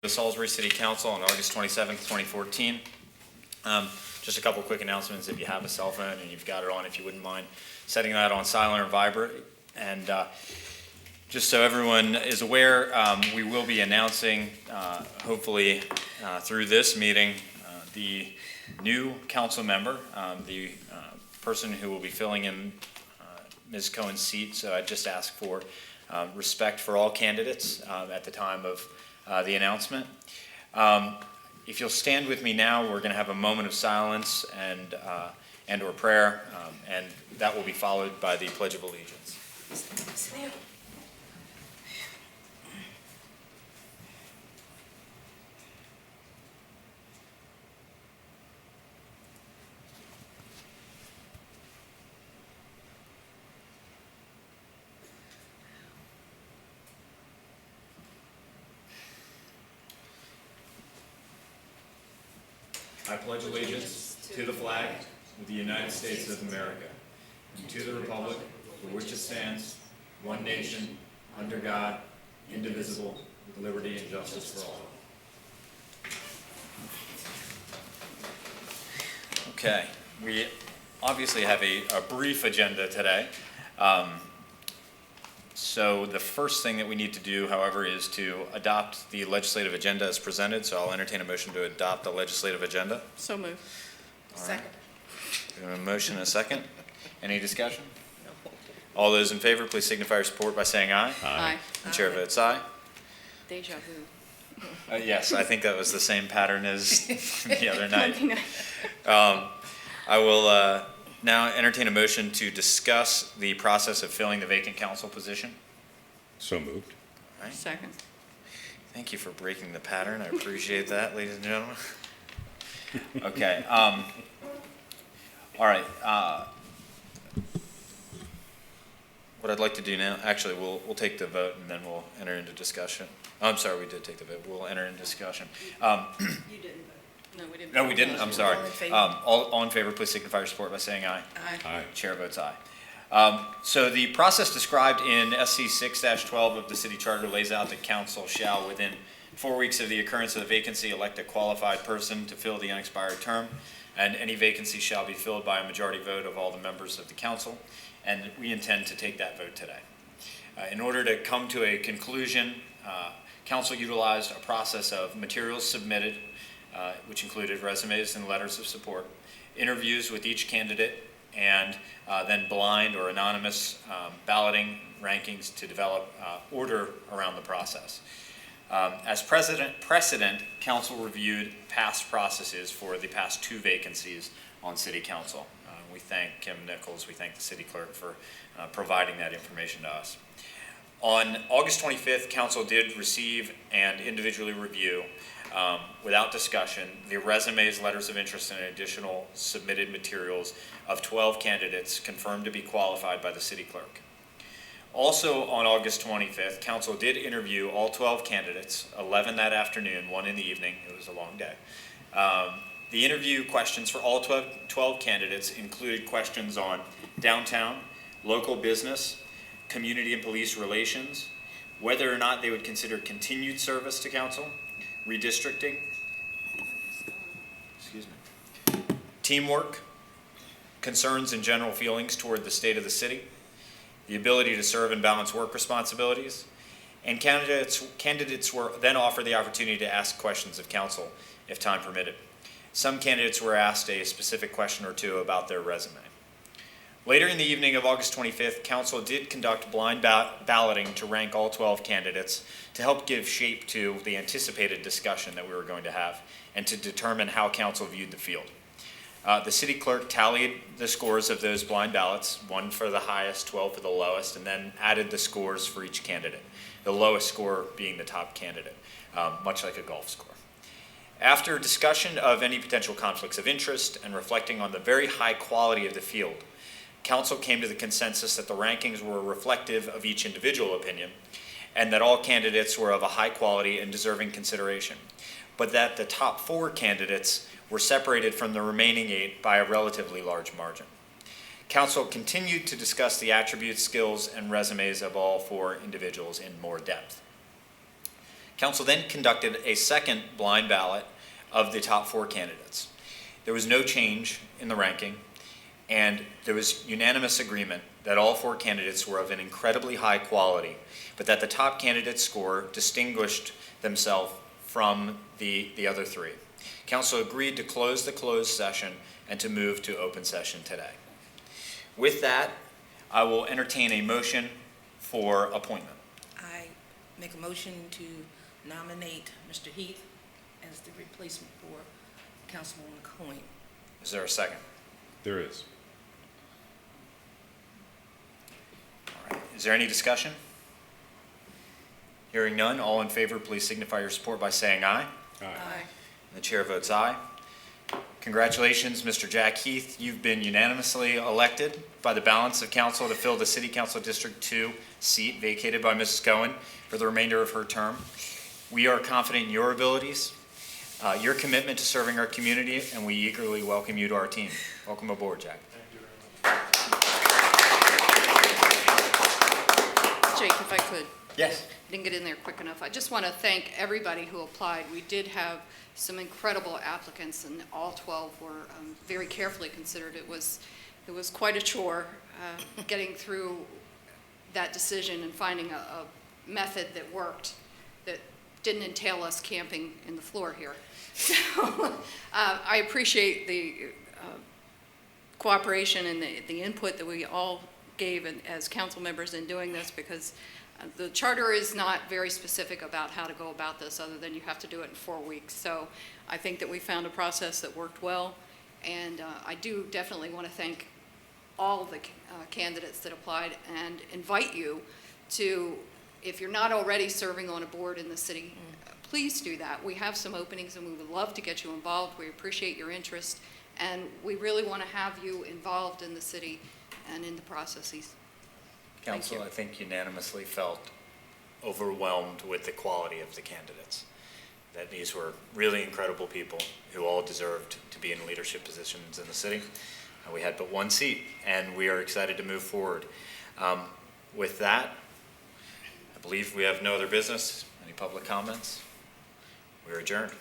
The Salisbury City Council on August 27th, 2014. Just a couple quick announcements. If you have a cell phone and you've got it on, if you wouldn't mind setting that on silent or vibrate. And just so everyone is aware, we will be announcing, hopefully through this meeting, the new council member, the person who will be filling in Ms. Cohen's seat. So I just ask for respect for all candidates at the time of the announcement. If you'll stand with me now, we're going to have a moment of silence and or prayer, and that will be followed by the Pledge of Allegiance. I pledge allegiance to the flag of the United States of America and to the republic for which it stands, one nation, under God, indivisible, with liberty and justice for all. Okay, we obviously have a brief agenda today. So the first thing that we need to do, however, is to adopt the legislative agenda as presented. So I'll entertain a motion to adopt the legislative agenda. So moved. Second. We have a motion and a second. Any discussion? All those in favor, please signify your support by saying aye. Aye. The chair votes aye. Deja vu. Yes, I think that was the same pattern as the other night. Monday night. I will now entertain a motion to discuss the process of filling the vacant council position. So moved. All right. Second. Thank you for breaking the pattern. I appreciate that, ladies and gentlemen. Okay. All right. What I'd like to do now, actually, we'll take the vote and then we'll enter into discussion. Oh, I'm sorry, we did take the vote. We'll enter into discussion. You didn't vote. No, we didn't. No, we didn't. I'm sorry. All in favor? All in favor, please signify your support by saying aye. Aye. Aye. Chair votes aye. So the process described in SC 6-12 of the city charter lays out that council shall, within 4 weeks of the occurrence of the vacancy, elect a qualified person to fill the unexpired term, and any vacancy shall be filled by a majority vote of all the members of the council, and we intend to take that vote today. In order to come to a conclusion, council utilized a process of materials submitted, which included resumes and letters of support, interviews with each candidate, and then blind or anonymous balloting rankings to develop order around the process. As precedent, council reviewed past processes for the past 2 vacancies on city council. We thank Kim Nichols, we thank the city clerk for providing that information to us. On August 25th, council did receive and individually review, without discussion, the resumes, letters of interest, and additional submitted materials of 12 candidates confirmed to be qualified by the city clerk. Also on August 25th, council did interview all 12 candidates, 11 that afternoon, 1 in the evening. It was a long day. The interview questions for all 12 candidates included questions on downtown, local business, community and police relations, whether or not they would consider continued service to council, redistricting, teamwork, concerns and general feelings toward the state of the city, the ability to serve and balance work responsibilities, and candidates were then offered the opportunity to ask questions of council if time permitted. Some candidates were asked a specific question or two about their resume. Later in the evening of August 25th, council did conduct blind balloting to rank all 12 candidates to help give shape to the anticipated discussion that we were going to have and to determine how council viewed the field. The city clerk tallied the scores of those blind ballots, 1 for the highest, 12 for the lowest, and then added the scores for each candidate, the lowest score being the top candidate, much like a golf score. After discussion of any potential conflicts of interest and reflecting on the very high quality of the field, council came to the consensus that the rankings were reflective of each individual opinion and that all candidates were of a high quality and deserving consideration, but that the top 4 candidates were separated from the remaining 8 by a relatively large margin. Council continued to discuss the attributes, skills, and resumes of all 4 individuals in more depth. Council then conducted a second blind ballot of the top 4 candidates. There was no change in the ranking, and there was unanimous agreement that all 4 candidates were of an incredibly high quality, but that the top candidate's score distinguished themselves from the other 3. Council agreed to close the closed session and to move to open session today. With that, I will entertain a motion for appointment. I make a motion to nominate Mr. Heath as the replacement for Councilwoman Coyne. Is there a second? There is. All right. Is there any discussion? Hearing none, all in favor, please signify your support by saying aye. Aye. The chair votes aye. Congratulations, Mr. Jack Heath. You've been unanimously elected by the balance of council to fill the City Council District 2 seat vacated by Mrs. Cohen for the remainder of her term. We are confident in your abilities, your commitment to serving our community, and we eagerly welcome you to our team. Welcome aboard, Jack. Jake, if I could. Yes. Didn't get in there quick enough. I just want to thank everybody who applied. We did have some incredible applicants, and all 12 were very carefully considered. It was quite a chore getting through that decision and finding a method that worked, that didn't entail us camping in the floor here. So I appreciate the cooperation and the input that we all gave as council members in doing this, because the charter is not very specific about how to go about this, other than you have to do it in 4 weeks. So I think that we found a process that worked well, and I do definitely want to thank all of the candidates that applied, and invite you to, if you're not already serving on a board in the city, please do that. We have some openings, and we would love to get you involved. We appreciate your interest, and we really want to have you involved in the city and in the processes. Council, you. I think unanimously felt overwhelmed with the quality of the candidates. That these were really incredible people who all deserved to be in leadership positions in the city. We had but 1 seat, and we are excited to move forward. With that, I believe we have no other business. Any public comments? We are adjourned.